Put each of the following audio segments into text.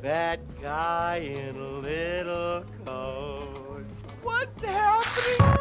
That guy in a little coat. What's happening?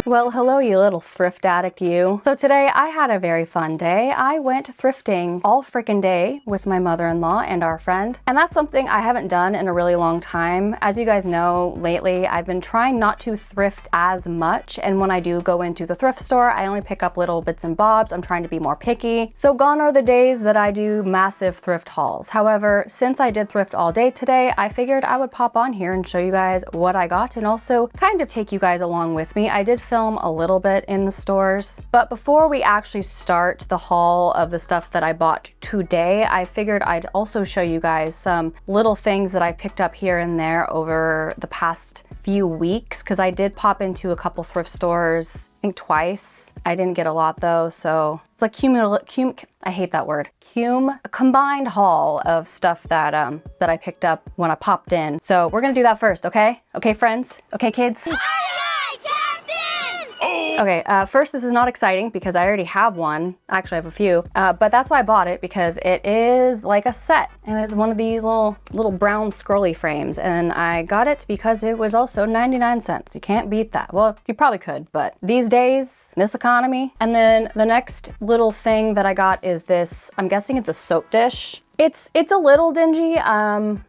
Well, hello, you little thrift addict, you. So today I had a very fun day. I went thrifting all frickin' day with my mother-in-law and our friend. And that's something I haven't done in a really long time. As you guys know, lately I've been trying not to thrift as much. And when I do go into the thrift store, I only pick up little bits and bobs. I'm trying to be more picky. So gone are the days that I do massive thrift hauls. However, since I did thrift all day today, I figured I would pop on here and show you guys what I got and also kind of take you guys along with me. I did film a little bit in the stores, but before we actually start the haul of the stuff that I bought today, I figured I'd also show you guys some little things that I picked up here and there over the past few weeks, because I did pop into a couple thrift stores, I think twice. I didn't get a lot though, so it's like I hate that word. A combined haul of stuff that I picked up when I popped in. So we're gonna do that first, okay? Okay, friends? Okay, kids? Okay, first, this is not exciting because I already have one. Actually, I have a few, but that's why I bought it, because it is like a set and it's one of these little brown scrolly frames, and I got it because it was also 99 cents. You can't beat that. Well, you probably could, but these days, in this economy. And then the next little thing that I got is this, I'm guessing it's a soap dish. It's a little dingy.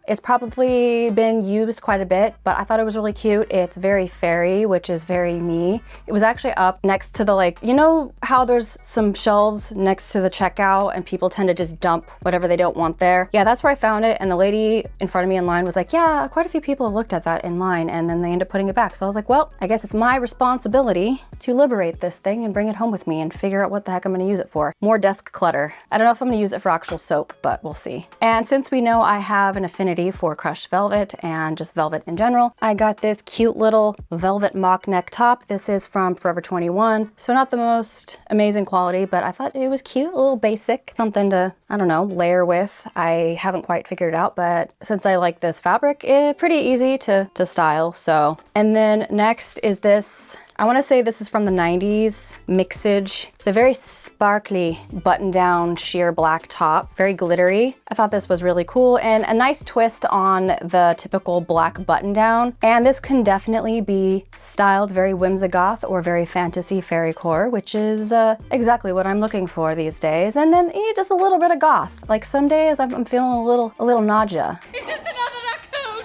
It's probably been used quite a bit, but I thought it was really cute. It's very fairy, which is very me. It was actually up next to the, like, you know how there's some shelves next to the checkout and people tend to just dump whatever they don't want there? Yeah, that's where I found it. And the lady in front of me in line was like, yeah, quite a few people have looked at that in line, and then they end up putting it back. So I was like, well, I guess it's my responsibility to liberate this thing and bring it home with me and figure out what the heck I'm gonna use it for. More desk clutter. I don't know if I'm gonna use it for actual soap, but we'll see. And since we know I have an affinity for crushed velvet and just velvet in general, I got this cute little velvet mock neck top. This is from Forever 21. So not the most amazing quality, but I thought it was cute, a little basic, something to, I don't know, layer with. I haven't quite figured it out, but since I like this fabric, it's pretty easy to style, so. And then next is this, I want to say this is from the 90s, Mixage. It's a very sparkly button-down sheer black top, very glittery. I thought this was really cool and a nice twist on the typical black button-down. And this can definitely be styled very whimsigoth or very fantasy fairycore, which is exactly what I'm looking for these days. And then just a little bit of goth. Like some days I'm feeling a little nausea. It's just another raccoon.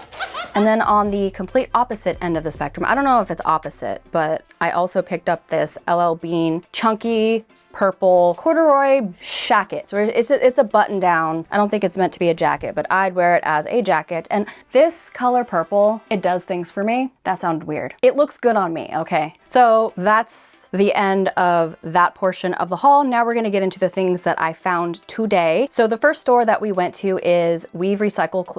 And then on the complete opposite end of the spectrum, I don't know if it's opposite, but I also picked up this LL Bean chunky purple corduroy shacket. So it's a button down. I don't think it's meant to be a jacket, but I'd wear it as a jacket. And this color purple, it does things for me. That sounded weird. It looks good on me, okay? So that's the end of that portion of the haul. Now we're gonna get into the things that I found today. So the first store that we went to is Weaveworks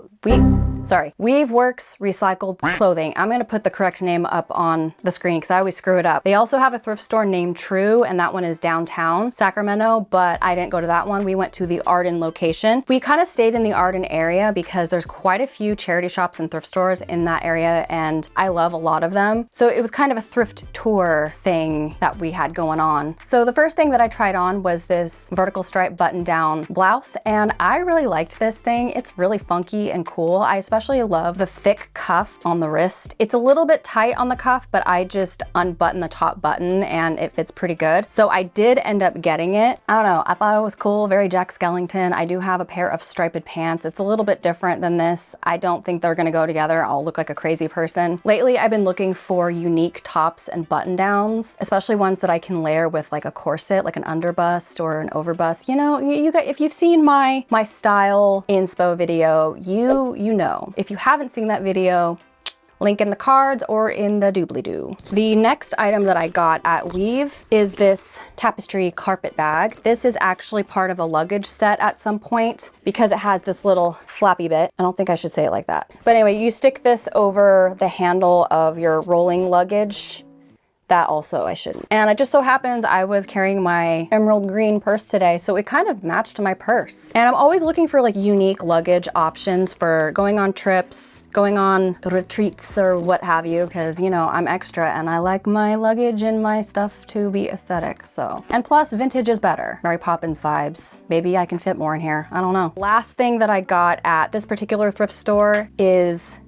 Recycled Clothing. I'm gonna put the correct name up on the screen because I always screw it up. They also have a thrift store named True, and that one is downtown Sacramento, but I didn't go to that one. We went to the Arden location. We kind of stayed in the Arden area because there's quite a few charity shops and thrift stores in that area, and I love a lot of them. So it was kind of a thrift tour thing that we had going on. So the first thing that I tried on was this vertical stripe button down blouse, and I really liked this thing. It's really funky and cool. I especially love the thick cuff on the wrist. It's a little bit tight on the cuff, but I just unbutton the top button and it fits pretty good. So I did end up getting it. I don't know, I thought it was cool, very Jack Skellington. I do have a pair of striped pants. It's a little bit different than this. I don't think they're gonna go together. I'll look like a crazy person. Lately, I've been looking for unique tops and button downs, especially ones that I can layer with like a corset, like an underbust or an overbust. You know, you guys, if you've seen my style inspo video, you know. If you haven't seen that video, link in the cards or in the doobly-doo. The next item that I got at Weave is this tapestry carpet bag. This is actually part of a luggage set at some point because it has this little flappy bit. I don't think I should say it like that. But anyway, you stick this over the handle of your rolling luggage that also I shouldn't. And it just so happens I was carrying my emerald green purse today, so it kind of matched my purse. And I'm always looking for like unique luggage options for going on trips, going on retreats or what have you, because you know, I'm extra and I like my luggage and my stuff to be aesthetic, so. And plus vintage is better. Mary Poppins vibes. Maybe I can fit more in here, I don't know. Last thing that I got at this particular thrift store is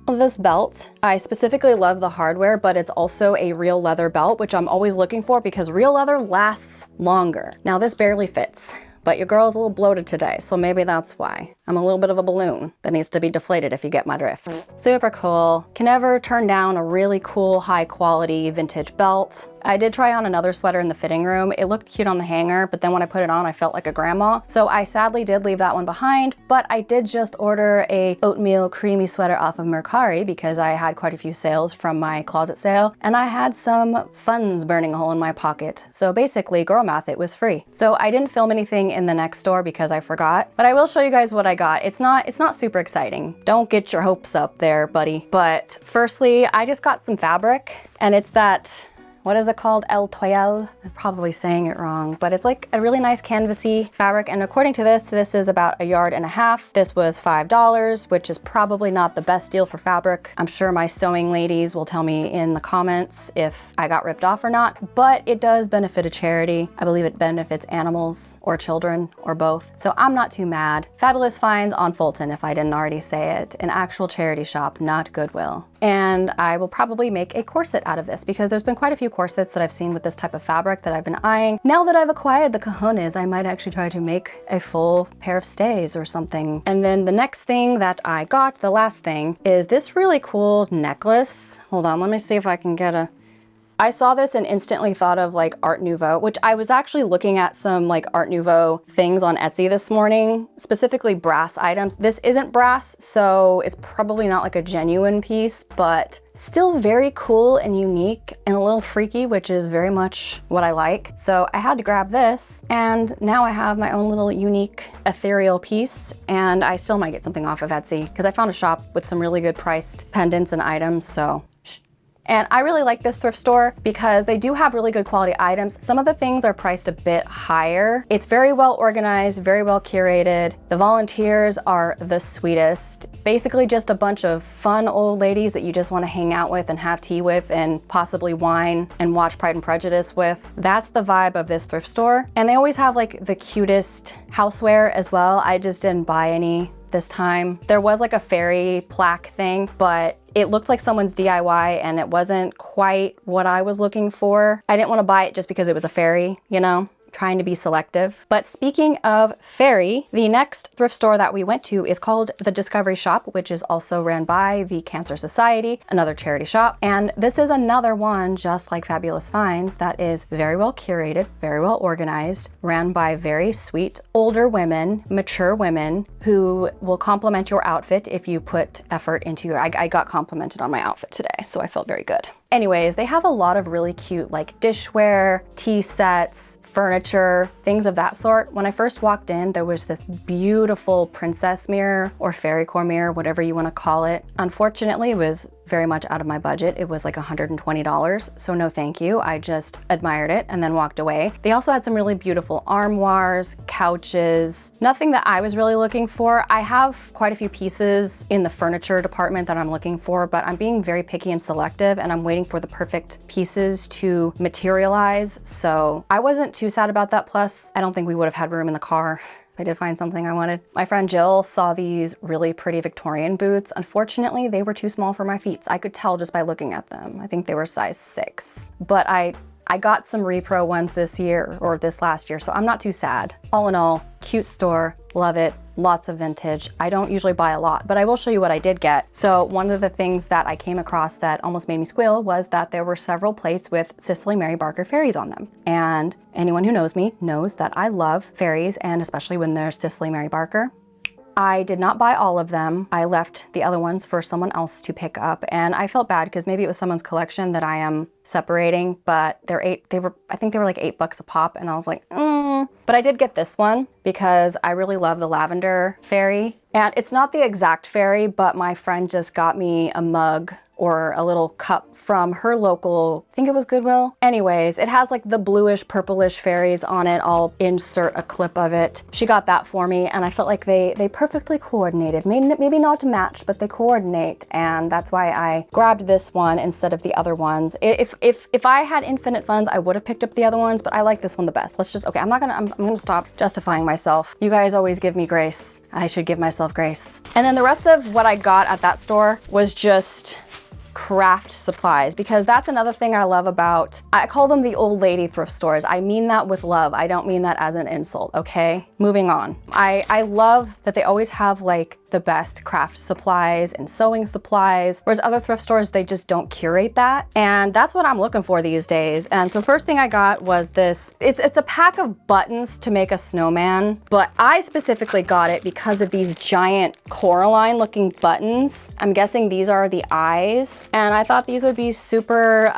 this belt. I specifically love the hardware, but it's also a real leather belt, which I'm always looking for because real leather lasts longer. Now this barely fits, but your girl's a little bloated today, so maybe that's why. I'm a little bit of a balloon that needs to be deflated, if you get my drift. Super cool. Can never turn down a really cool, high quality vintage belt. I did try on another sweater in the fitting room. It looked cute on the hanger, but then when I put it on, I felt like a grandma. So I sadly did leave that one behind, but I did just order a oatmeal creamy sweater off of Marconi because I had quite a few sales from my closet sale, and I had some funds burning a hole in my pocket. So basically, girl math, it was free. So I didn't film anything in the next store because I forgot, but I will show you guys what I got. It's not super exciting. Don't get your hopes up there, buddy. But firstly, I just got some fabric, and it's that, what is it called? El Toile? I'm probably saying it wrong, but it's like a really nice canvasy fabric. And according to this is about 1.5 yards. This was $5, which is probably not the best deal for fabric. I'm sure my sewing ladies will tell me in the comments if I got ripped off or not, but it does benefit a charity. I believe it benefits animals or children or both. So I'm not too mad. Fabulous finds on Fulton, if I didn't already say it. An actual charity shop, not Goodwill. And I will probably make a corset out of this because there's been quite a few corsets that I've seen with this type of fabric that I've been eyeing. Now that I've acquired the cojones, I might actually try to make a full pair of stays or something. And then the next thing that I got, the last thing, is this really cool necklace. Hold on, let me see if I can get a... I saw this and instantly thought of like Art Nouveau, which I was actually looking at some like Art Nouveau things on Etsy this morning, specifically brass items. This isn't brass, so it's probably not like a genuine piece, but still very cool and unique and a little freaky, which is very much what I like. So I had to grab this, and now I have my own little unique ethereal piece, and I still might get something off of Etsy because I found a shop with some really good priced pendants and items, so. And I really like this thrift store because they do have really good quality items. Some of the things are priced a bit higher. It's very well organized, very well curated. The volunteers are the sweetest. Basically just a bunch of fun old ladies that you just want to hang out with and have tea with and possibly wine and watch Pride and Prejudice with. That's the vibe of this thrift store. And they always have like the cutest houseware as well. I just didn't buy any this time. There was like a fairy plaque thing, but it looked like someone's DIY and it wasn't quite what I was looking for. I didn't want to buy it just because it was a fairy, you know? Trying to be selective. But speaking of fairy, the next thrift store that we went to is called the Discovery Shop, which is also ran by the Cancer Society, another charity shop. And this is another one, just like Fabulous Finds, that is very well curated, very well organized, ran by very sweet older women, mature women who will compliment your outfit if you put effort into your, I got complimented on my outfit today, so I felt very good. Anyways, they have a lot of really cute like dishware, tea sets, furniture, things of that sort. When I first walked in, there was this beautiful princess mirror or Fairycore mirror, whatever you want to call it. Unfortunately, it was very much out of my budget. It was like $120, so no thank you. I just admired it and then walked away. They also had some really beautiful armoires, couches, nothing that I was really looking for. I have quite a few pieces in the furniture department that I'm looking for, but I'm being very picky and selective, and I'm waiting for the perfect pieces to materialize. So I wasn't too sad about that. Plus, I don't think we would have had room in the car if I did find something I wanted. My friend Jill saw these really pretty Victorian boots. Unfortunately, they were too small for my feet. I could tell just by looking at them. I think they were size 6. But I got some repro ones this year, or this last year, so I'm not too sad. All in all, cute store, love it. Lots of vintage. I don't usually buy a lot, but I will show you what I did get. So one of the things that I came across that almost made me squeal was that there were several plates with Cicely Mary Barker fairies on them. And anyone who knows me knows that I love fairies, and especially when they're Cicely Mary Barker. I did not buy all of them. I left the other ones for someone else to pick up, and I felt bad because maybe it was someone's collection that I am separating, but I think they were like $8 a pop, and I was like, But I did get this one because I really love the lavender fairy. And it's not the exact fairy, but my friend just got me a mug or a little cup from her local, I think it was Goodwill. Anyways, it has like the bluish, purplish fairies on it. I'll insert a clip of it. She got that for me and I felt like they perfectly coordinated. Maybe not to match, but they coordinate. And that's why I grabbed this one instead of the other ones. If I had infinite funds, I would have picked up the other ones, but I like this one the best. Let's just, okay, I'm gonna stop justifying myself. You guys always give me grace. I should give myself grace. And then the rest of what I got at that store was just craft supplies, because that's another thing I love about, I call them the old lady thrift stores. I mean that with love. I don't mean that as an insult, okay? Moving on. I love that they always have like the best craft supplies and sewing supplies, whereas other thrift stores, they just don't curate that. And that's what I'm looking for these days. And so first thing I got was this, it's a pack of buttons to make a snowman, but I specifically got it because of these giant Coraline looking buttons. I'm guessing these are the eyes. And I thought these would be super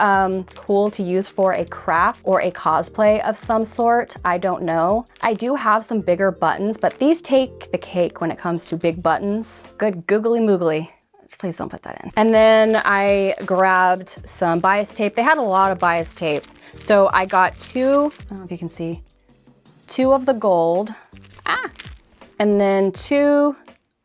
cool to use for a craft or a cosplay of some sort. I don't know. I do have some bigger buttons, but these take the cake when it comes to big buttons. Good googly moogly. Please don't put that in. And then I grabbed some bias tape. They had a lot of bias tape. So I got two, I don't know if you can see, two of the gold, and then two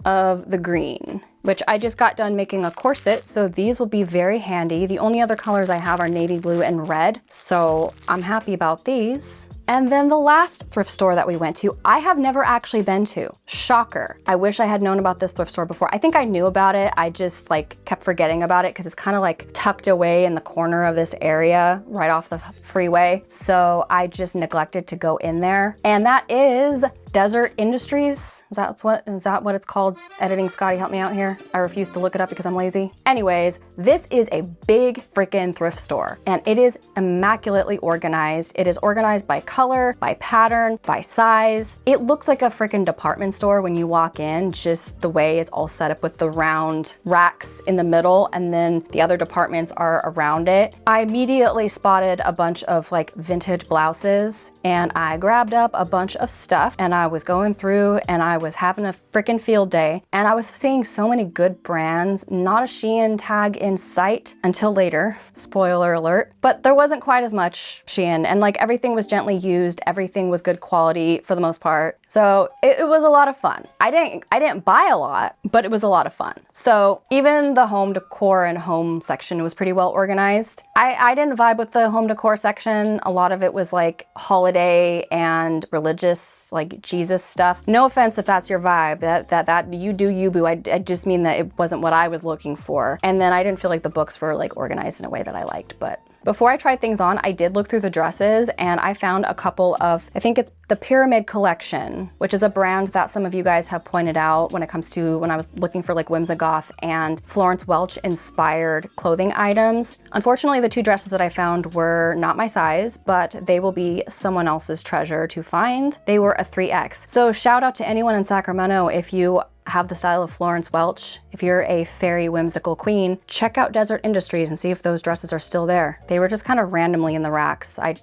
of the green, which I just got done making a corset. So these will be very handy. The only other colors I have are navy blue and red. So I'm happy about these. And then the last thrift store that we went to, I have never actually been to. Shocker. I wish I had known about this thrift store before. I think I knew about it. I just like kept forgetting about it because it's kind of like tucked away in the corner of this area right off the freeway. So I just neglected to go in there. And that is Desert Industries. Is that what it's called? Editing Scotty, help me out here. I refuse to look it up because I'm lazy. Anyways, this is a big freaking thrift store and it is immaculately organized. It is organized by color, by pattern, by size. It looks like a freaking department store when you walk in, just the way it's all set up with the round racks in the middle and then the other departments are around it. I immediately spotted a bunch of like vintage blouses and I grabbed up a bunch of stuff and I was going through and I was having a freaking field day and I was seeing so many good brands, not a Shein tag in sight until later, spoiler alert, but there wasn't quite as much Shein and like everything was gently used, everything was good quality for the most part. So it was a lot of fun. I didn't buy a lot, but it was a lot of fun. So even the home decor and home section was pretty well organized. I didn't vibe with the home decor section. A lot of it was like holiday and religious, like Jesus stuff. No offense if that's your vibe, that you do you boo. I just mean that it wasn't what I was looking for. And then I didn't feel like the books were like organized in a way that I liked, but before I tried things on, I did look through the dresses and I found a couple of, I think it's the Pyramid Collection, which is a brand that some of you guys have pointed out when it comes to when I was looking for like Whimsigoth and Florence Welch inspired clothing items. Unfortunately, the two dresses that I found were not my size, but they will be someone else's treasure to find. They were a 3X. So shout out to anyone in Sacramento if you have the style of Florence Welch. If you're a fairy whimsical queen, check out Desert Industries and see if those dresses are still there. They were just kind of randomly in the racks. I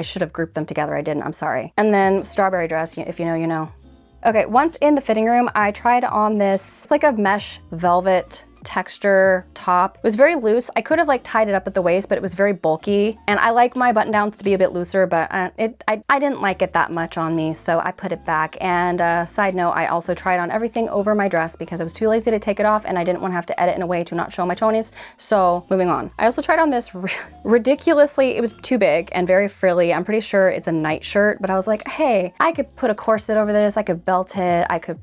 should have grouped them together. I didn't, I'm sorry. And then strawberry dress, if you know, you know. Okay, once in the fitting room, I tried on this like a mesh velvet texture top. It was very loose. I could have like tied it up at the waist, but it was very bulky. And I like my button downs to be a bit looser, but I didn't like it that much on me, so I put it back. And side note, I also tried on everything over my dress because I was too lazy to take it off and I didn't want to have to edit in a way to not show my chonies. So moving on. I also tried on this ridiculously, it was too big and very frilly. I'm pretty sure it's a night shirt, but I was like, hey, I could put a corset over this, I could belt it, I could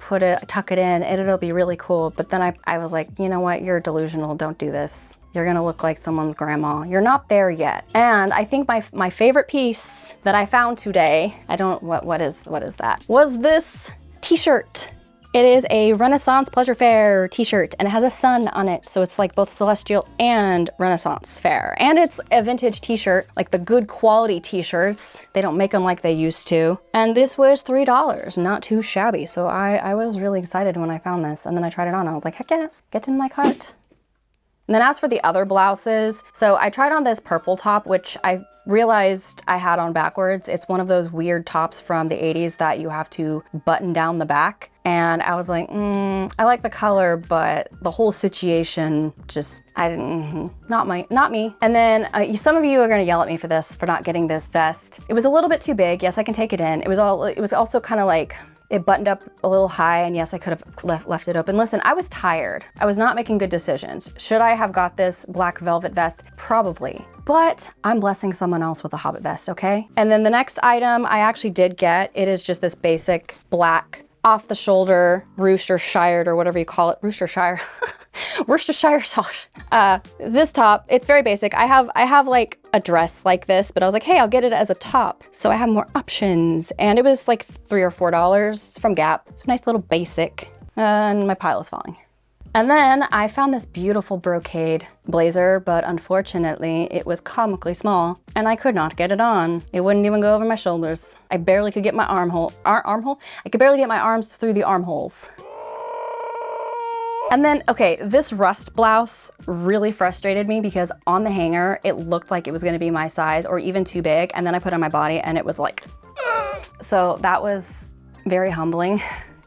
tuck it in, and it'll be really cool. But then I was like, you know what? You're delusional, don't do this. You're gonna look like someone's grandma. You're not there yet. And I think my favorite piece that I found today, what is that? Was this t-shirt. It is a Renaissance Pleasure Fair t-shirt and it has a sun on it. So it's like both celestial and Renaissance fair. And it's a vintage t-shirt, like the good quality t-shirts. They don't make them like they used to. And this was $3, not too shabby. So I was really excited when I found this and then I tried it on. I was like, heck yes, get in my cart. And then as for the other blouses, so I tried on this purple top, which I realized I had on backwards. It's one of those weird tops from the 80s that you have to button down the back. And I was like, I like the color, but the whole situation just, not me. And then some of you are gonna yell at me for this, for not getting this vest. It was a little bit too big. Yes, I can take it in. It was also kind of like, it buttoned up a little high, and yes, I could have left it open. Listen, I was tired. I was not making good decisions. Should I have got this black velvet vest? Probably. But I'm blessing someone else with a Hobbit vest, okay? And then the next item I actually did get, it is just this basic black off the shoulder Worcestershire or whatever you call it, Worcestershire. Worcestershire sauce. This top, it's very basic. I have like a dress like this, but I was like, hey, I'll get it as a top. So I have more options. And it was like $3 or $4 from Gap. It's a nice little basic. And my pile is falling. And then I found this beautiful brocade blazer, but unfortunately it was comically small and I could not get it on. It wouldn't even go over my shoulders. I barely could get my armhole. I could barely get my arms through the armholes. And then, okay, this rust blouse really frustrated me because on the hanger, it looked like it was gonna be my size or even too big. And then I put it on my body and it was like, so that was very humbling.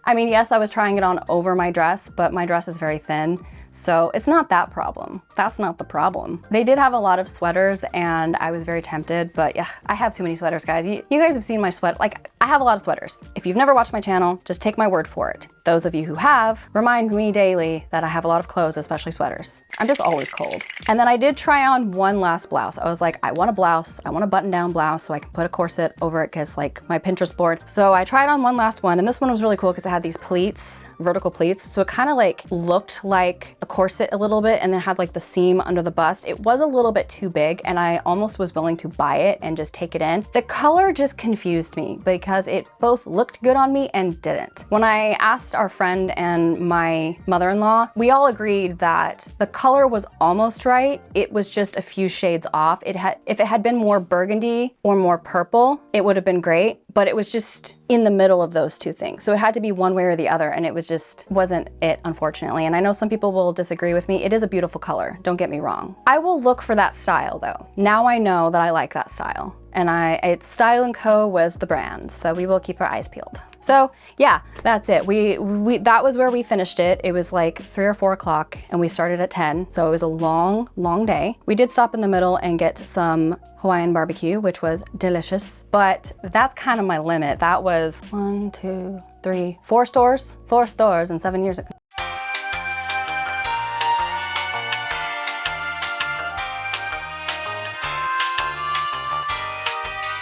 I mean, yes, I was trying it on over my dress, but my dress is very thin. So it's not that problem. That's not the problem. They did have a lot of sweaters and I was very tempted, but yeah, I have too many sweaters, guys. You guys have seen my sweat. Like, I have a lot of sweaters. If you've never watched my channel, just take my word for it. Those of you who have, remind me daily that I have a lot of clothes, especially sweaters. I'm just always cold. And then I did try on one last blouse. I was like, I want a blouse. I want a button down blouse so I can put a corset over it because like my Pinterest board. So I tried on one last one and this one was really cool because it had these pleats, vertical pleats. So it kind of like looked like a corset a little bit and then had like the seam under the bust. It was a little bit too big and I almost was willing to buy it and just take it in. The color just confused me because it both looked good on me and didn't. When I asked our friend and my mother-in-law, we all agreed that the color was almost right. It was just a few shades off. If it had been more burgundy or more purple, it would have been great, but it was just in the middle of those two things. So it had to be one way or the other and it was just wasn't it, unfortunately. And I know some people will disagree with me. It is a beautiful color, don't get me wrong. I will look for that style though. Now I know that I like that style. And Style & Co. was the brand, so we will keep our eyes peeled. So yeah, that's it. That was where we finished it. It was like 3 or 4 o'clock and we started at 10. So it was a long, long day. We did stop in the middle and get some Hawaiian barbecue, which was delicious, but that's kind of my limit. That was 1, 2, 3, 4 stores, 4 stores in 7 years ago.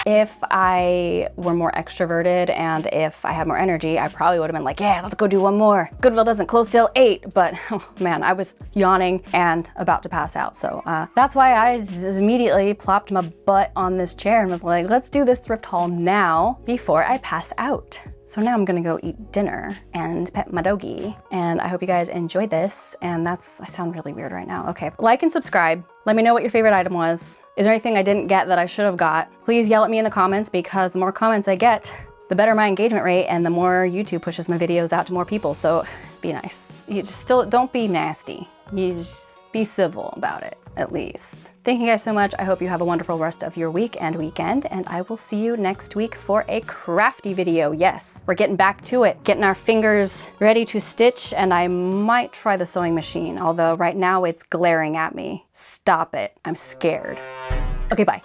If I were more extroverted and if I had more energy, I probably would have been like, yeah, let's go do one more. Goodwill doesn't close till 8, but oh man, I was yawning and about to pass out. So that's why I just immediately plopped my butt on this chair and was like, let's do this thrift haul now before I pass out. So now I'm gonna go eat dinner and pet my doggy. And I hope you guys enjoyed this. And I sound really weird right now. Okay, like and subscribe. Let me know what your favorite item was. Is there anything I didn't get that I should have got? Please yell at me in the comments because the more comments I get, the better my engagement rate and the more YouTube pushes my videos out to more people. So be nice. You just still don't be nasty. You just be civil about it, at least. Thank you guys so much. I hope you have a wonderful rest of your week and weekend, and I will see you next week for a crafty video. Yes, we're getting back to it, getting our fingers ready to stitch, and I might try the sewing machine, although right now it's glaring at me. Stop it, I'm scared. Okay, bye.